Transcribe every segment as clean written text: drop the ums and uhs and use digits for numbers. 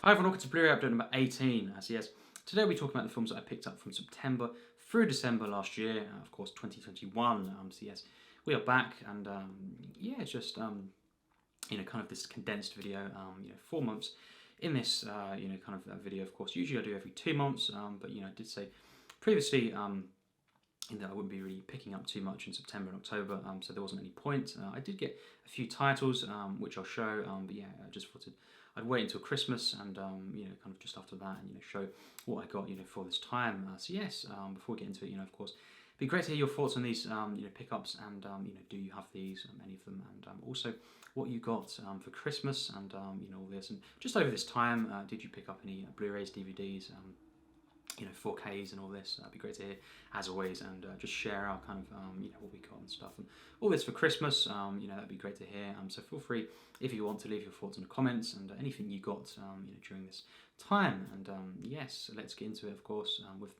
Hi everyone, welcome to Blu-ray update number 18. So yes, today we're talking about the films that I picked up from September through December last year, of course 2021. So yes, we are back, and yeah, just kind of this condensed video. 4 months in this kind of video. Of course, usually I do every 2 months, but I did say previously that I wouldn't be really picking up too much in September and October, so there wasn't any point. I did get a few titles, which I'll show, but yeah, I just thought I'd wait until Christmas and kind of just after that, and show what I got for this time. So yes, before we get into it, of course, it'd be great to hear your thoughts on these pickups, and do you have these, any of them, and also what you got for Christmas, and all this, and just over this time, did you pick up any Blu-rays, DVDs? 4Ks and all this. That'd be great to hear, as always, and just share our kind of what we got and stuff, and all this for Christmas. That'd be great to hear. So feel free, if you want, to leave your thoughts in the comments, and anything you got during this time. And yes, let's get into it. Of course, with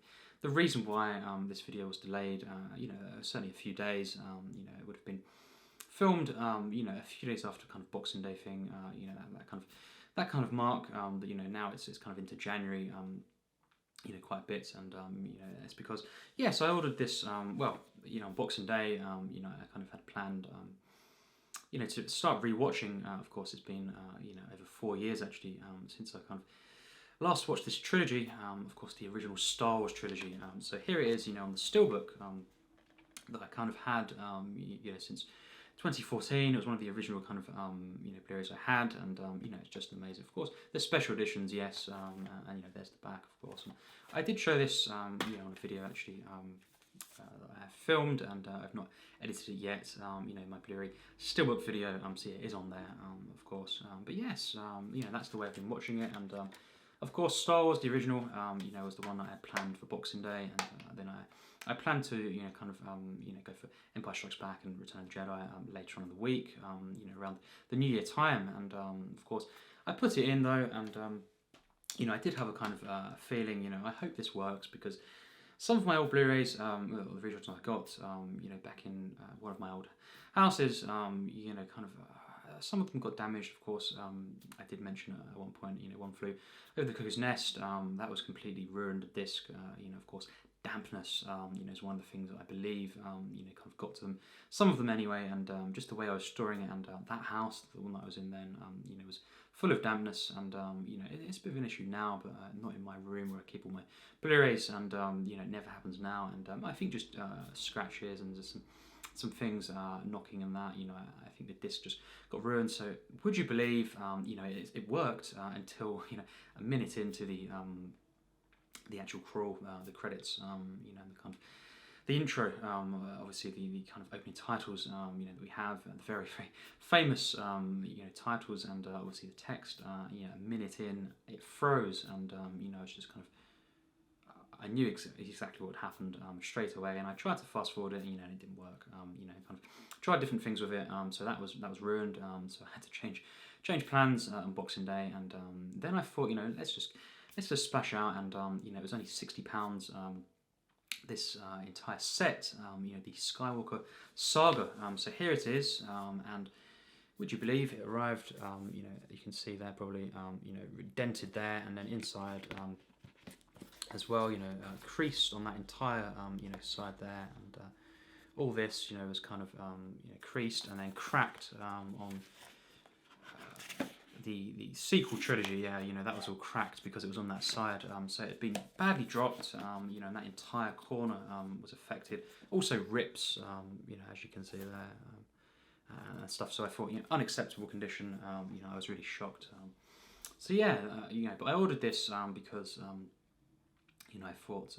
the reason why this video was delayed. Certainly a few days. It would have been filmed a few days after kind of Boxing Day thing. That kind of mark. But now it's kind of into January. Quite a bit, and it's because yes, I ordered this on Boxing Day. I kind of had planned to start rewatching. Of course, it's been over 4 years actually since I kind of last watched this trilogy. Of course, the original Star Wars trilogy. So here it is, on the steelbook that I kind of had since 2014. It was one of the original kind of Blu-rays I had, and it's just amazing. Of course, there's special editions, yes, and there's the back, of course. And I did show this on a video actually that I have filmed, and I've not edited it yet. My Blu-ray steelbook video, so yeah, it is on there, of course. But yes, that's the way I've been watching it, and of course, Star Wars, the original, was the one that I had planned for Boxing Day, and then I plan to go for Empire Strikes Back and Return of the Jedi later on in the week, around the New Year time, and of course I put it in though, and I did have a kind of feeling, I hope this works, because some of my old Blu-rays, the originals I got, back in one of my old houses, some of them got damaged, of course. I did mention at one point, one flew over the cuckoo's nest. That was completely ruined. The disc, of course, dampness, is one of the things that I believe, kind of got to them. Some of them anyway, and just the way I was storing it, and that house, the one that I was in then, was full of dampness, and it's a bit of an issue now, but not in my room where I keep all my Blu-rays, and it never happens now, and I think just scratches and just some things knocking and that, I think the disc just got ruined. So would you believe, it worked until a minute into the actual crawl, the credits, and the kind of the intro, obviously the kind of opening titles, that we have, the very, very famous, titles, and obviously the text, a minute in, it froze, and, it's just kind of, I knew exactly what happened straight away, and I tried to fast forward it, and it didn't work. Kind of tried different things with it, so that was ruined. So I had to change plans on Boxing Day, and then I thought, let's just splash out, and it was only £60. This entire set, the Skywalker Saga. So here it is, and would you believe it arrived? You can see there probably, dented there, and then inside. As well, creased on that entire, side there, and all this, was kind of, creased and then cracked on the sequel trilogy. Yeah, that was all cracked because it was on that side. So it had been badly dropped. And that entire corner was affected. Also rips, as you can see there, and stuff. So I thought, unacceptable condition. I was really shocked. So yeah, but I ordered this because. I thought,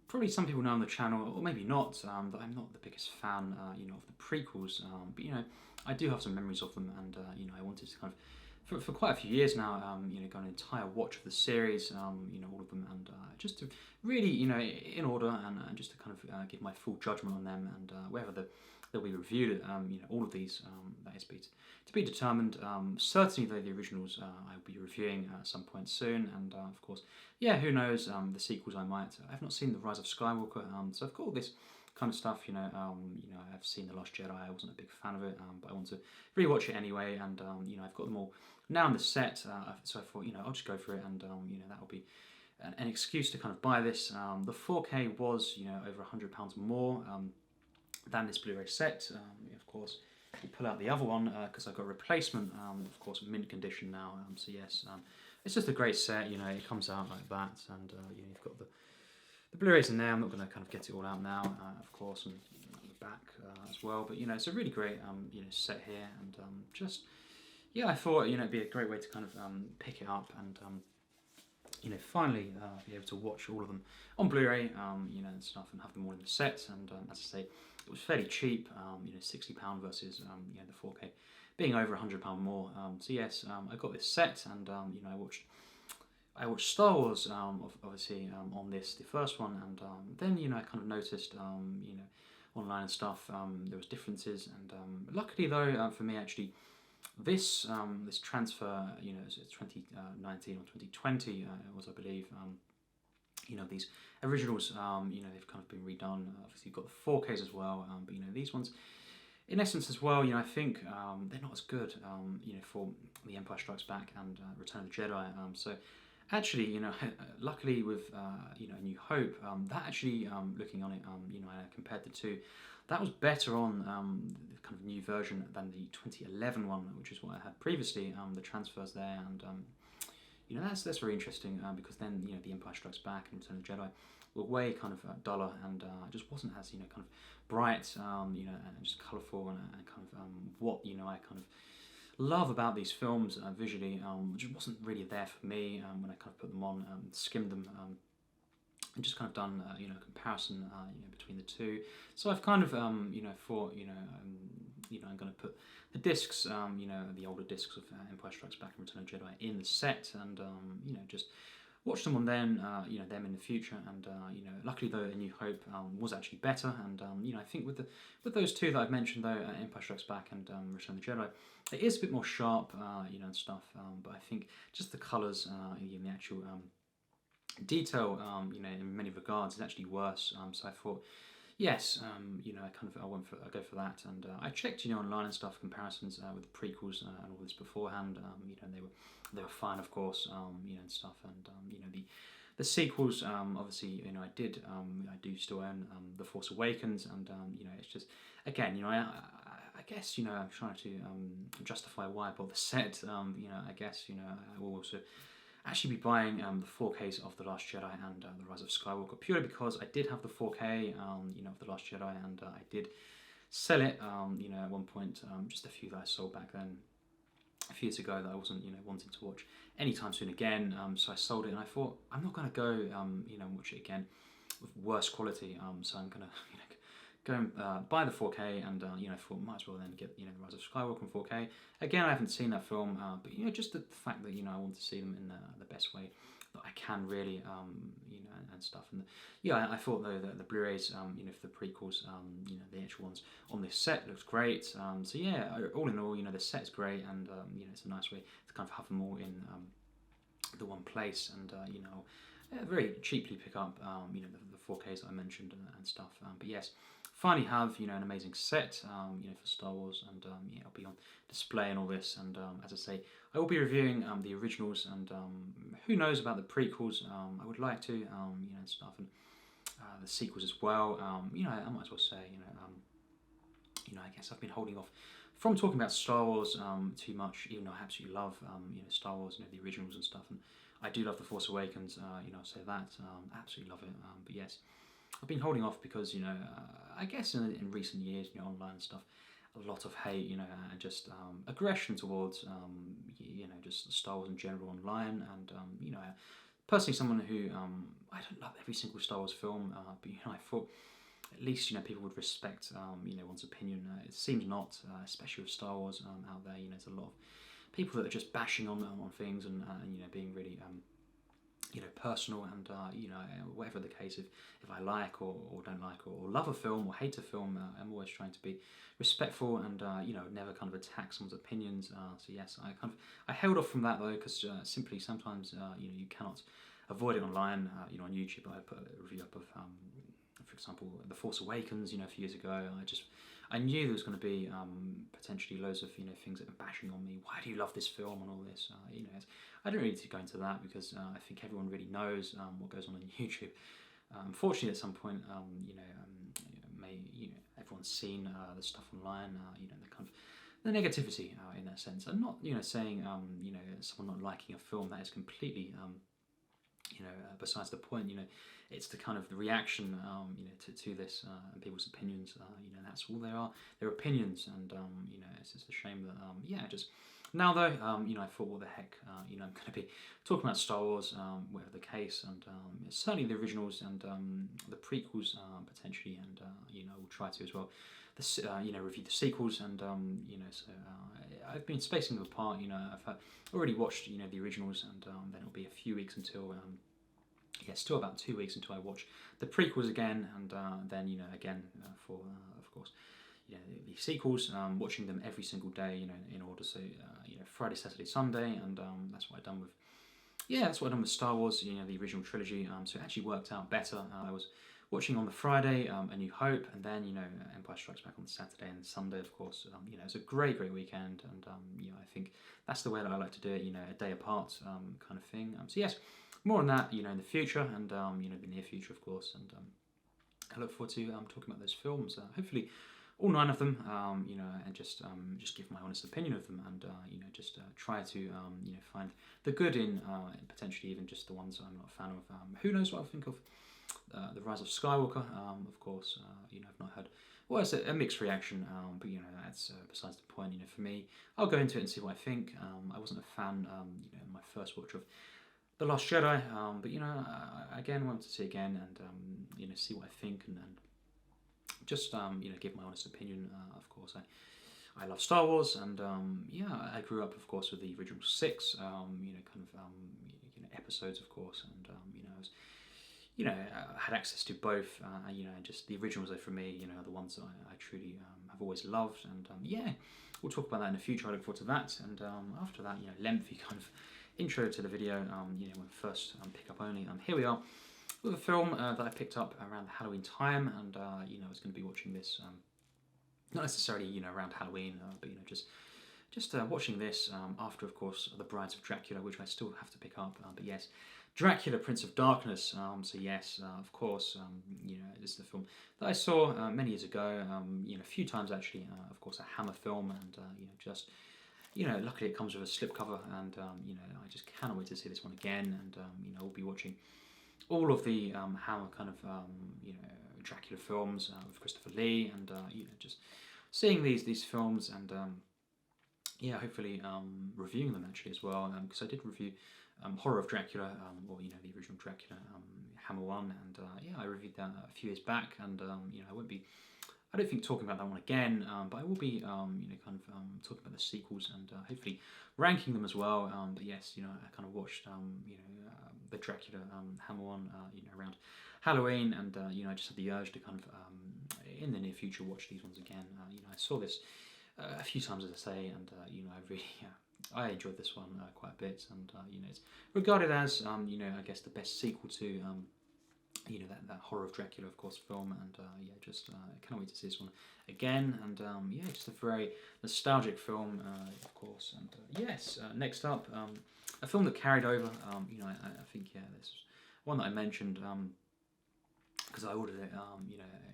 probably some people know on the channel, or maybe not, that I'm not the biggest fan, of the prequels, but, I do have some memories of them, and, I wanted to kind of, for quite a few years now, go an entire watch of the series, all of them, and just to really, in order, and just to kind of give my full judgment on them, and whether they'll be reviewed, all of these, that is to be determined. Certainly though the originals I'll be reviewing at some point soon, and of course, yeah, who knows, the sequels I might. I've not seen the Rise of Skywalker, so I've got all this kind of stuff. I've seen The Last Jedi. I wasn't a big fan of it, but I want to rewatch it anyway. And I've got them all now in the set, so I thought, I'll just go for it, and that'll be an excuse to kind of buy this. The 4K was, over £100 more than this Blu-ray set. Of course, you pull out the other one because I've got a replacement, of course, mint condition now. So yes, it's just a great set. It comes out like that, and you've got the Blu-rays in there. I'm not going to kind of get it all out now, of course, and the back as well. But it's a really great set here, and just I thought it'd be a great way to kind of pick it up and finally be able to watch all of them on Blu-ray, and stuff, and have them all in the set. And as I say, it was fairly cheap, £60 versus the 4K being over £100 more. So yes, I got this set, and I watched Star Wars, obviously, on this, the first one, and then I kind of noticed online and stuff there was differences, and luckily though for me actually, this transfer, it's 2019 or 2020 it was, I believe. These originals, they've kind of been redone. Obviously, you've got the 4Ks as well, but these ones, in essence as well, I think they're not as good, for The Empire Strikes Back and Return of the Jedi. So actually, luckily with A New Hope, that actually looking on it, compared the two, that was better on the kind of new version than the 2011 one, which is what I had previously. The transfers there, and that's very interesting because then The Empire Strikes Back and Return of the Jedi were way kind of duller, and just wasn't as kind of bright, and just colourful, and kind of what I kind of love about these films visually, which wasn't really there for me when I kind of put them on, skimmed them. And just kind of done a comparison between the two. So I've kind of thought I'm going to put the discs, the older discs of Empire Strikes Back and Return of the Jedi in the set, and just watch them on them in the future. And luckily though, A New Hope was actually better, and I think with those two that I've mentioned though, Empire Strikes Back and Return of the Jedi, it is a bit more sharp, and stuff. But I think just the colours in the actual detail, in many regards, is actually worse. So I thought, yes, I go for that, and I checked, online and stuff, comparisons with the prequels and all this beforehand. They were fine, of course, and stuff, and the sequels, obviously, I do still own The Force Awakens, and it's just, again, I guess, I'm trying to justify why I bought the set. I guess, I will also actually be buying the 4Ks of The Last Jedi and The Rise of Skywalker, purely because I did have the 4K, of The Last Jedi, and I did sell it, at one point, just a few that I sold back then, a few years ago, that I wasn't, wanting to watch anytime soon again, so I sold it, and I thought, I'm not going to go, and watch it again with worse quality, so I'm going to, go and buy the 4K, and I thought might as well then get The Rise of Skywalker in 4K. Again, I haven't seen that film, but just the fact that I want to see them in the best way that I can, really, and stuff. And I thought though that the Blu-rays, for the prequels, the actual ones on this set looks great. So yeah, all in all, the set's great, and it's a nice way to kind of have them all in the one place, and very cheaply pick up the 4Ks that I mentioned and stuff. But yes, finally have an amazing set for Star Wars, and it'll be on display and all this. And as I say, I will be reviewing the originals, and who knows about the prequels. I would like to and stuff, and the sequels as well. I might as well say I guess I've been holding off from talking about Star Wars too much, even though I absolutely love Star Wars, the originals and stuff, and I do love The Force Awakens. I'll say that, absolutely love it. But yes, I've been holding off because I guess in recent years, online and stuff, a lot of hate, and just aggression towards just Star Wars in general online, and personally someone who I don't love every single Star Wars film, but I thought at least people would respect one's opinion. It seems not, especially with Star Wars out there. There's a lot of people that are just bashing on things, and being really personal, and whatever the case, if I like or don't like or love a film or hate a film, I'm always trying to be respectful, and never kind of attack someone's opinions. So yes, I held off from that though, because simply sometimes you cannot avoid it online. On YouTube, I put a review up of for example, The Force Awakens, a few years ago. I knew there was going to be potentially loads of things that were bashing on me. Why do you love this film and all this? I don't really need to go into that because I think everyone really knows what goes on YouTube. Unfortunately, at some point, everyone's seen the stuff online. The kind of the negativity in that sense. I'm not saying someone not liking a film, that is completely besides the point. It's the kind of the reaction to this and people's opinions. That's all they are. They're opinions, and it's just a shame that just now though I thought, what the heck, I'm going to be talking about Star Wars, whatever the case, and certainly the originals and the prequels potentially, and we'll try to as well. Review the sequels, and so I've been spacing them apart. I've already watched the originals, and then it'll be a few weeks until still about 2 weeks until I watch the prequels again, and then again for of course the sequels, watching them every single day in order. So Friday, Saturday, Sunday, and that's what I've done with Star Wars, the original trilogy. So it actually worked out better. I was watching on the Friday A New Hope, and then Empire Strikes Back on the Saturday and Sunday, of course. It was a great weekend, and I think that's the way that I like to do it, a day apart kind of thing. So yes, more on that in the future, and the near future, of course, and I look forward to talking about those films, hopefully all 9 of them, and just give my honest opinion of them, and just try to find the good in potentially even just the ones I'm not a fan of. Who knows what I think of the Rise of Skywalker? Of course, I've not heard. Well, it's a mixed reaction, but that's besides the point. For me, I'll go into it and see what I think. I wasn't a fan, in my first watch of The Last Jedi, but I again wanted to see again, and see what I think, and just give my honest opinion. Of course, I love Star Wars, and I grew up, of course, with the original 6, episodes, of course, and I was, I had access to both, just the originals, though, for me, the ones that I truly have always loved, and we'll talk about that in the future. I look forward to that, and after that, lengthy kind of intro to the video, when first pick up only. Here we are with a film that I picked up around the Halloween time, and I was going to be watching this, not necessarily around Halloween, but just watching this after, of course, The Brides of Dracula, which I still have to pick up. But yes, Dracula, Prince of Darkness. So yes, of course, this is a film that I saw many years ago. A few times actually. Of course, a Hammer film, and just. Luckily it comes with a slipcover, and I just cannot wait to see this one again. And we'll be watching all of the Hammer kind of Dracula films with Christopher Lee, and just seeing these films, and hopefully reviewing them actually as well, because I did review Horror of Dracula, or the original Dracula, Hammer 1, and I reviewed that a few years back, and I don't think talking about that one again, but I will be talking about the sequels, and hopefully ranking them as well. But yes, I kind of watched the Dracula Hammer 1 around Halloween, and I just had the urge to kind of in the near future watch these ones again. I saw this a few times, as I say, and I really I enjoyed this one quite a bit, and it's regarded as I guess the best sequel to that Horror of Dracula, of course, film, and I can't wait to see this one again, and just a very nostalgic film, of course. And yes, next up, a film that carried over. I think this is one that I mentioned because I ordered it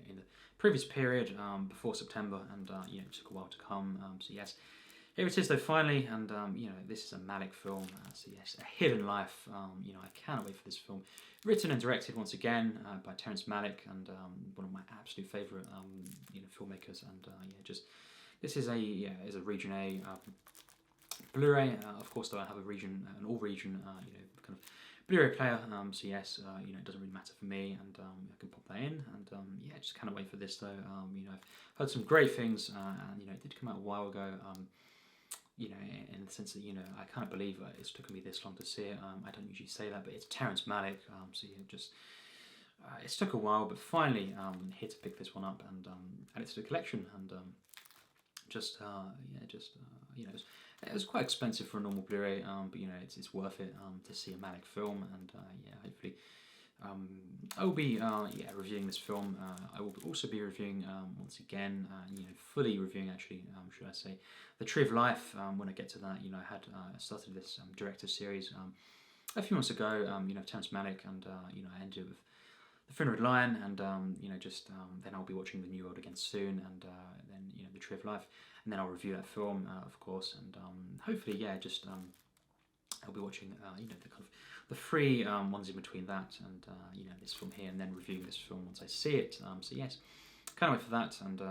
in the previous period before September, and it took a while to come. So yes, here it is though, finally, and this is a Malick film. So yes, A Hidden Life. I cannot wait for this film. Written and directed once again by Terrence Malick, and one of my absolute favourite filmmakers. And this is a Region A Blu-ray. Of course, though, I have an all region kind of Blu-ray player. So yes, it doesn't really matter for me, and I can pop that in. And just cannot wait for this though. I've heard some great things, and it did come out a while ago. In the sense that I can't believe it's taken me this long to see it. I don't usually say that, but it's Terrence Malick. So it's took a while, but finally here to pick this one up and add it to the collection. And it was quite expensive for a normal Blu-ray, but it's worth it to see a Malick film, and hopefully I will be reviewing this film. I will also be reviewing once again, fully reviewing actually, should I say, The Tree of Life. When I get to that, I had started this director series a few months ago. Terrence Malick, and I ended with The Thin Red Line, and then I'll be watching The New World again soon, and then The Tree of Life, and then I'll review that film, of course, and hopefully, I'll be watching the three ones in between that, and this film here, and then reviewing this film once I see it. So yes, can't wait for that, and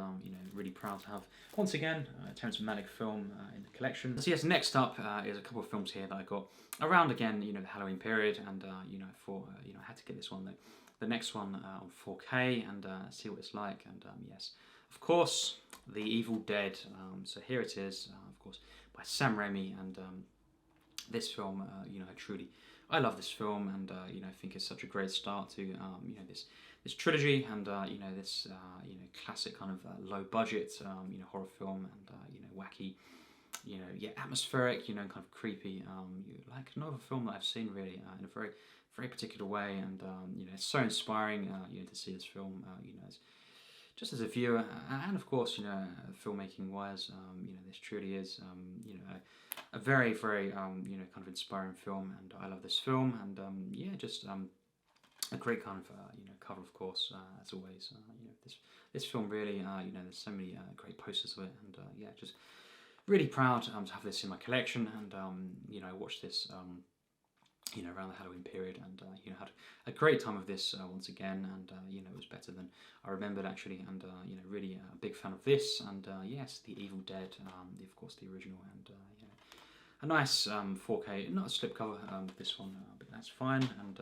really proud to have once again a Terrence Malick film in the collection. So yes, next up is a couple of films here that I got around again, the Halloween period, and I thought I had to get this one though. The next one on 4K, and see what it's like, and yes, of course, The Evil Dead. So here it is, of course, by Sam Raimi, and this film, I love this film, and I think it's such a great start to this trilogy, and this classic kind of low budget horror film, and wacky, atmospheric, kind of creepy, like another film that I've seen really in a very very particular way, and it's so inspiring to see this film just as a viewer, and of course filmmaking wise, this truly is a very very kind of inspiring film, and I love this film, and a great kind of cover, of course, as always. This film really there's so many great posters of it, and just really proud to have this in my collection, and I watched this around the Halloween period, and had a great time with this once again, and it was better than I remembered actually, and really a big fan of this, and yes, The Evil Dead, of course the original, and a nice 4K, not a slipcover, this one, but that's fine, and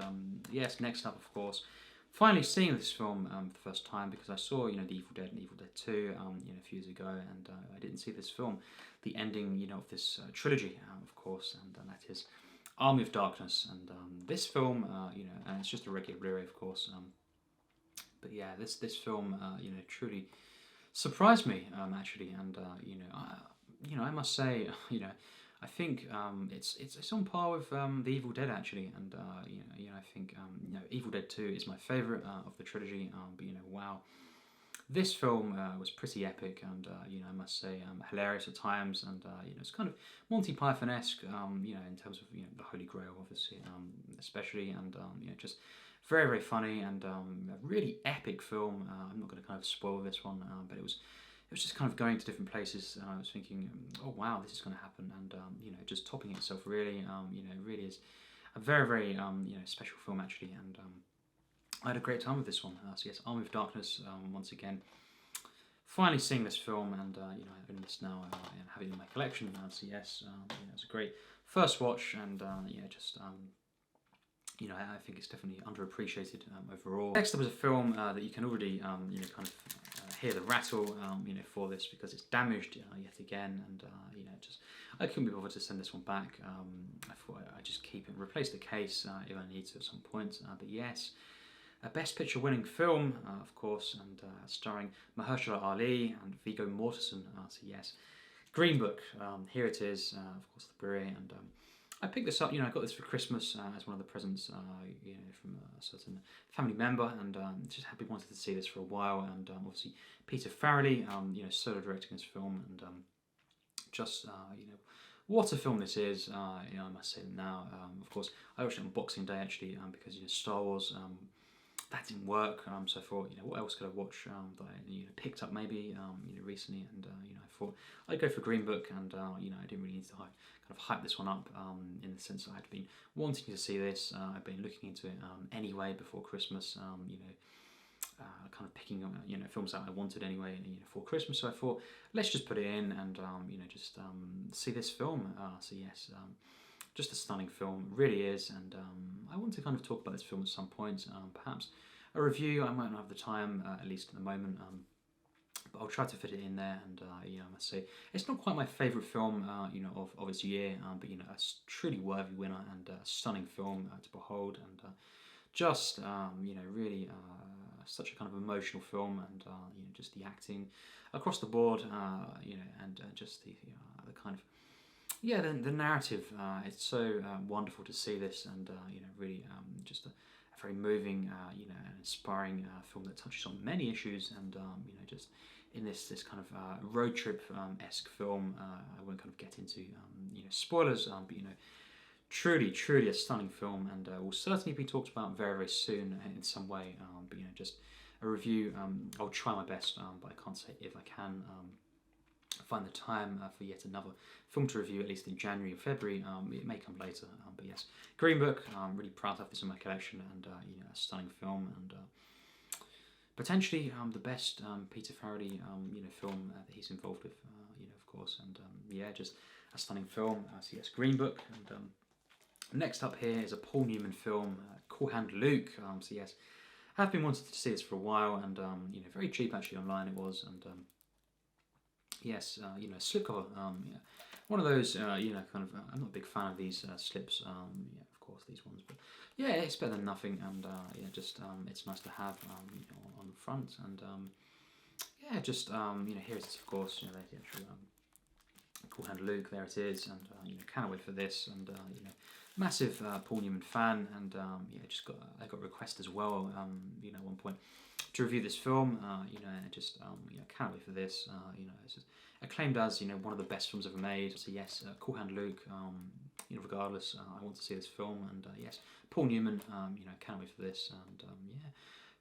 yes, next up, of course, finally seeing this film for the first time, because I saw The Evil Dead and Evil Dead 2 a few years ago, and I didn't see this film, the ending of this trilogy, of course, and that is Army of Darkness, and this film, and it's just a regular Blu-ray, of course, but yeah, this film, truly surprised me, actually, and I must say, I think it's on par with The Evil Dead actually, and I think Evil Dead 2 is my favourite of the trilogy, but wow. This film was pretty epic, and I must say hilarious at times, and it's kind of Monty Python-esque, in terms of the Holy Grail, obviously, especially, and just very very funny, and a really epic film. I'm not going to kind of spoil this one, but it was just kind of going to different places, and I was thinking, oh wow, this is going to happen, and just topping itself really, really is a very very special film actually, and I had a great time with this one. So yes, Army of Darkness, once again. Finally seeing this film, and I own this now and have it in my collection. So yes, it was a great first watch, and I think it's definitely underappreciated overall. Next up is a film that you can already kind of hear the rattle for this, because it's damaged yet again, and just I couldn't be bothered to send this one back. I thought I'd just keep it, replace the case if I need to at some point. But yes. A Best Picture winning film, of course, and starring Mahershala Ali and Viggo Mortensen. So yes, Green Book. Here it is, of course, the Blu-ray, and I picked this up. I got this for Christmas as one of the presents, from a certain family member, and just happy wanted to see this for a while. And obviously Peter Farrelly, solo directing this film, and what a film this is. I must say now. Of course, I watched it on Boxing Day actually, because Star Wars. That didn't work, so I thought, what else could I watch that I picked up maybe recently, and I thought I'd go for Green Book, and I didn't really need to kind of hype this one up in the sense that I'd been wanting to see this. I'd been looking into it anyway before Christmas, kind of picking films that I wanted anyway for Christmas. So I thought, let's just put it in, and just see this film. So yes. Just a stunning film, really is, and I want to kind of talk about this film at some point, perhaps a review. I might not have the time, at least at the moment, but I'll try to fit it in there, and I must say, it's not quite my favourite film, of its year, but a truly worthy winner, and a stunning film to behold, and just, really such a kind of emotional film, and just the acting across the board, and just the kind of, the narrative, it's so wonderful to see this, and really just a very moving, and inspiring film that touches on many issues, and just in this kind of road trip esque film. I won't kind of get into spoilers, but truly a stunning film, and will certainly be talked about very, very soon in some way. But just a review. I'll try my best, but I can't say if I can find the time for yet another film to review, at least in January or February. It may come later, but yes, Green Book. I'm really proud to have this in my collection, and a stunning film, and potentially the best Peter Farrelly film that he's involved with, of course, and just a stunning film. So yes, Green Book, and next up here is a Paul Newman film, Cool Hand Luke. So yes, I've been wanting to see this for a while, and very cheap actually online it was, and yes, slipcover. One of those, kind of. I'm not a big fan of these slips. Of course, these ones, but yeah, it's better than nothing, and it's nice to have, on the front, and here it is, of course. There's the actual Cool Hand Luke. There it is, and can't wait for this, and massive Paul Newman fan, and I got a request as well, at one point to review this film, can't wait for this. It's just acclaimed as one of the best films ever made. So yes, Cool Hand Luke. Regardless, I want to see this film, and yes, Paul Newman. Can't wait for this, and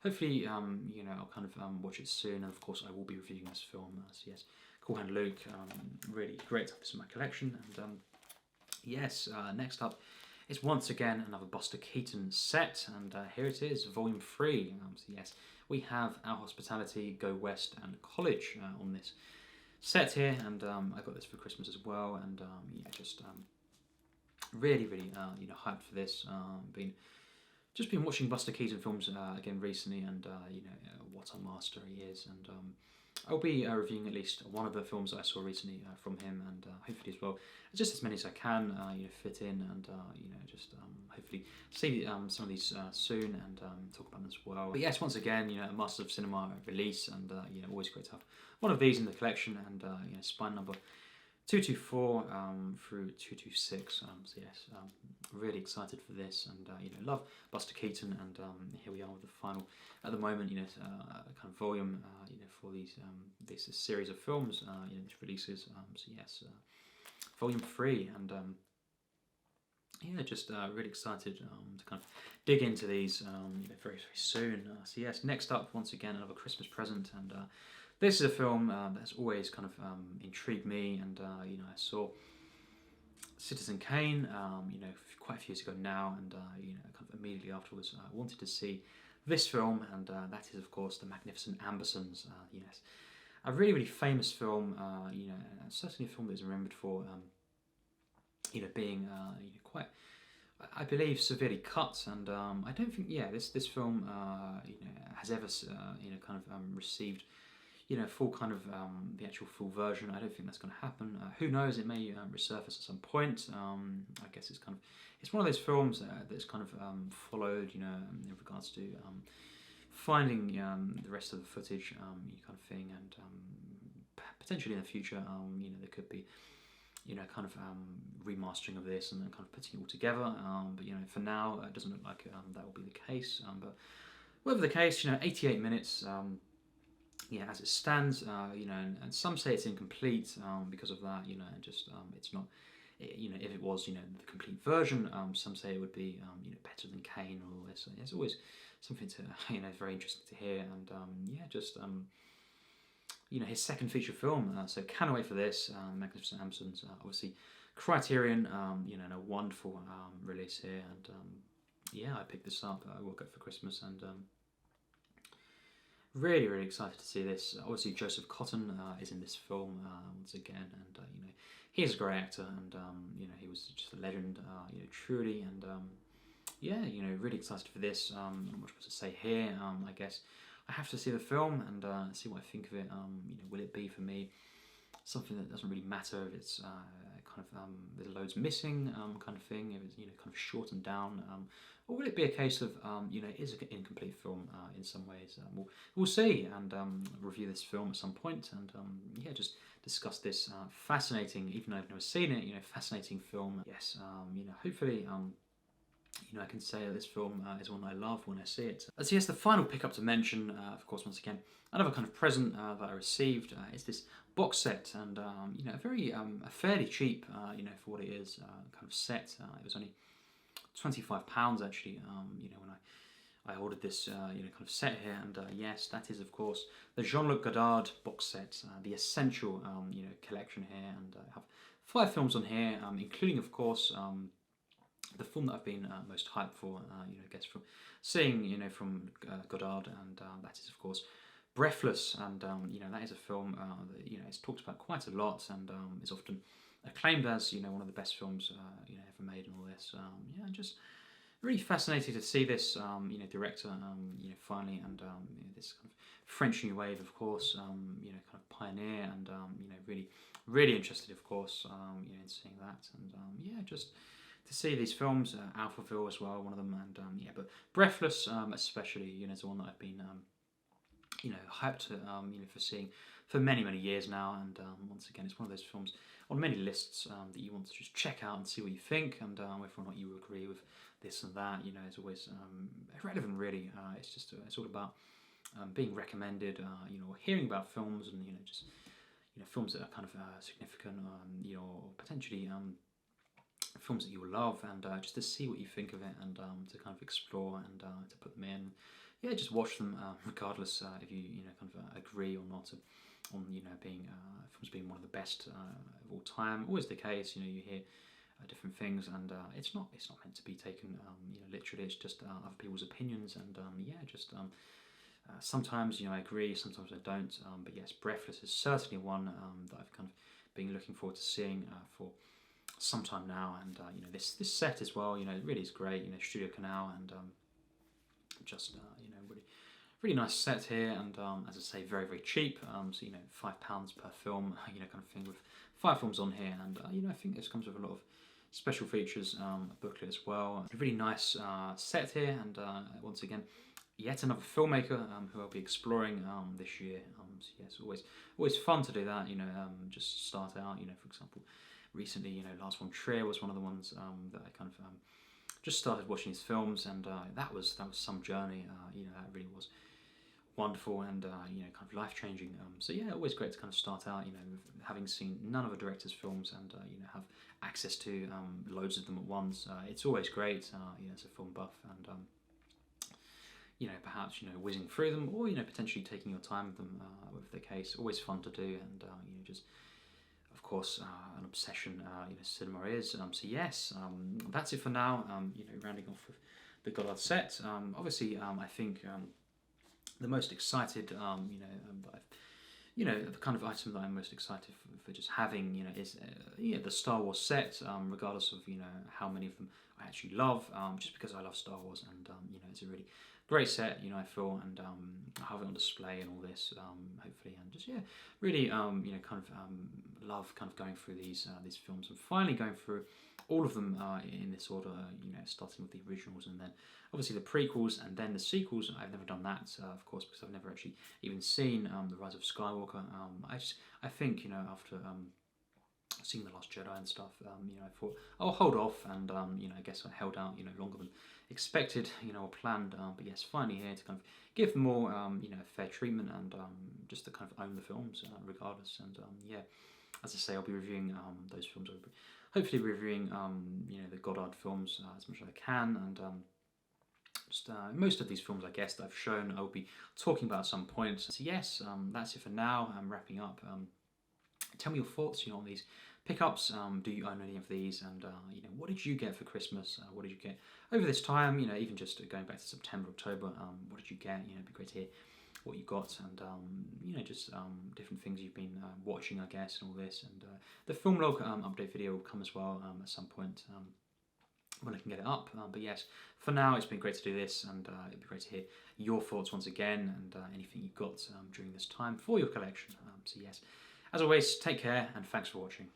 hopefully, I'll kind of watch it soon, and of course, I will be reviewing this film. So yes, Cool Hand Luke. Really great to have this in my collection, and yes, next up is once again another Buster Keaton set, and here it is, Volume 3. So yes, we have Our Hospitality, Go West, and College on this set here, and I got this for Christmas as well, and really hyped for this. Been watching Buster Keaton films again recently, and what a master he is, and I'll be reviewing at least one of the films that I saw recently from him, and hopefully as well, just as many as I can, fit in, and hopefully see some of these soon, and talk about them as well. But yes, once again, a master of cinema release, and always great to have one of these in the collection, and spine number 224 through 226. So yes, really excited for this, and love Buster Keaton, and here we are with the final, at the moment, kind of volume, for these this series of films, these releases. So yes, volume 3, and really excited to kind of dig into these very, very soon. So yes, next up, once again, another Christmas present, and this is a film that's always kind of intrigued me, and I saw Citizen Kane, quite a few years ago now, and kind of immediately afterwards, I wanted to see this film, and that is, of course, The Magnificent Ambersons. Yes, a really, really famous film. Certainly a film that is remembered for, being quite, I believe, severely cut, and I don't think, this film, has ever, kind of received, full kind of the actual full version. I don't think that's going to happen. Who knows? It may resurface at some point. I guess it's one of those films that's kind of followed, in regards to finding the rest of the footage, kind of thing, and potentially in the future, there could be, kind of remastering of this and then kind of putting it all together. But for now, it doesn't look like that will be the case. But whatever the case, 88 minutes. As it stands, and some say it's incomplete because of that, it's not, if it was, the complete version, some say it would be, better than Kane or all this. So it's always something to, very interesting to hear, and his second feature film, so can't wait for this, Magnificent Ambersons, obviously Criterion, and a wonderful release here, and I picked this up. I woke up for Christmas, and really, really excited to see this. Obviously, Joseph Cotton is in this film once again, and he's a great actor, and he was just a legend, truly, and really excited for this. Not much more to say here. I guess I have to see the film and see what I think of it. Will it be for me something that doesn't really matter if it's kind of there's loads missing, kind of thing, if it's kind of shortened down, or will it be a case of it is an incomplete film in some ways? We'll see, and review this film at some point, and just discuss this fascinating, even though I've never seen it, fascinating film. Yes, hopefully I can say that this film is one I love when I see it. So yes, the final pickup to mention, of course, once again, another kind of present that I received is this box set, and a very a fairly cheap, for what it is, kind of set. It was only £25 actually. When I ordered this, kind of set here, and yes, that is of course the Jean-Luc Goddard box set, the essential, collection here, and I have 5 films on here, including of course the film that I've been most hyped for, I guess from seeing, from Goddard, and that is of course Breathless, and that is a film that it's talked about quite a lot, and is often acclaimed as one of the best films ever made, and all this. Just really fascinated to see this director finally, and this kind of French New Wave, of course, kind of pioneer, and really interested, of course, in seeing that, and just to see these films, Alphaville as well, one of them, and but Breathless especially, is the one that I've been hyped for seeing for many years now, and once again, it's one of those films on many lists that you want to just check out and see what you think, and whether or not you agree with this and that, is always irrelevant really. It's all about being recommended, or hearing about films, and just films that are kind of significant, or potentially films that you will love, and just to see what you think of it, and to kind of explore, and to put them in. Yeah, just watch them regardless if you kind of agree or not on being films being one of the best of all time. Always the case. You hear different things, and it's not meant to be taken literally. It's just other people's opinions, and sometimes I agree, sometimes I don't. But yes, Breathless is certainly one that I've kind of been looking forward to seeing for some time now, and this set as well. It really is great. Studio Canal, and really nice set here, and as I say, very cheap. So £5 per film, kind of thing, with 5 films on here, and I think this comes with a lot of special features, a booklet as well. A really nice set here, and once again, yet another filmmaker who I'll be exploring this year. So yes, always fun to do that. Just start out. For example, recently, Last Trilogy was one of the ones that I kind of just started watching his films, and that was some journey. That really was wonderful, and kind of life-changing. So yeah, always great to kind of start out, having seen none of the director's films, and have access to loads of them at once. It's always great, as a film buff, and perhaps whizzing through them, or potentially taking your time with them, with the case. Always fun to do, and just of course an obsession cinema is. So yes, that's it for now. Rounding off with the Goddard set. Obviously, I think the most excited, that I've, the kind of item that I'm most excited for just having, is the Star Wars set, regardless of how many of them I actually love, just because I love Star Wars, and it's a really great set, I feel, and I have it on display and all this, hopefully, and just really kind of love kind of going through these films, and finally going through all of them in this order, starting with the originals, and then obviously the prequels, and then the sequels. I've never done that, of course, because I've never actually even seen the Rise of Skywalker. I think after seeing the Last Jedi and stuff, I thought I'll hold off, and I guess I held out longer than expected, or planned. But yes, finally here to kind of give them more fair treatment, and just to kind of own the films regardless. And as I say, I'll be reviewing those films. I'll be hopefully reviewing the Goddard films as much as I can, and most of these films, I guess, that I've shown, I'll be talking about at some point. So yes, that's it for now. I'm wrapping up. Tell me your thoughts, on these pickups. Do you own any of these? And what did you get for Christmas? What did you get over this time? Even just going back to September, October. What did you get? It'd be great to hear what you got, and just different things you've been watching, I guess, and all this. And the film log update video will come as well at some point. When I can get it up, but yes, for now it's been great to do this, and it'd be great to hear your thoughts once again, and anything you've got during this time for your collection. So yes, as always, take care, and thanks for watching.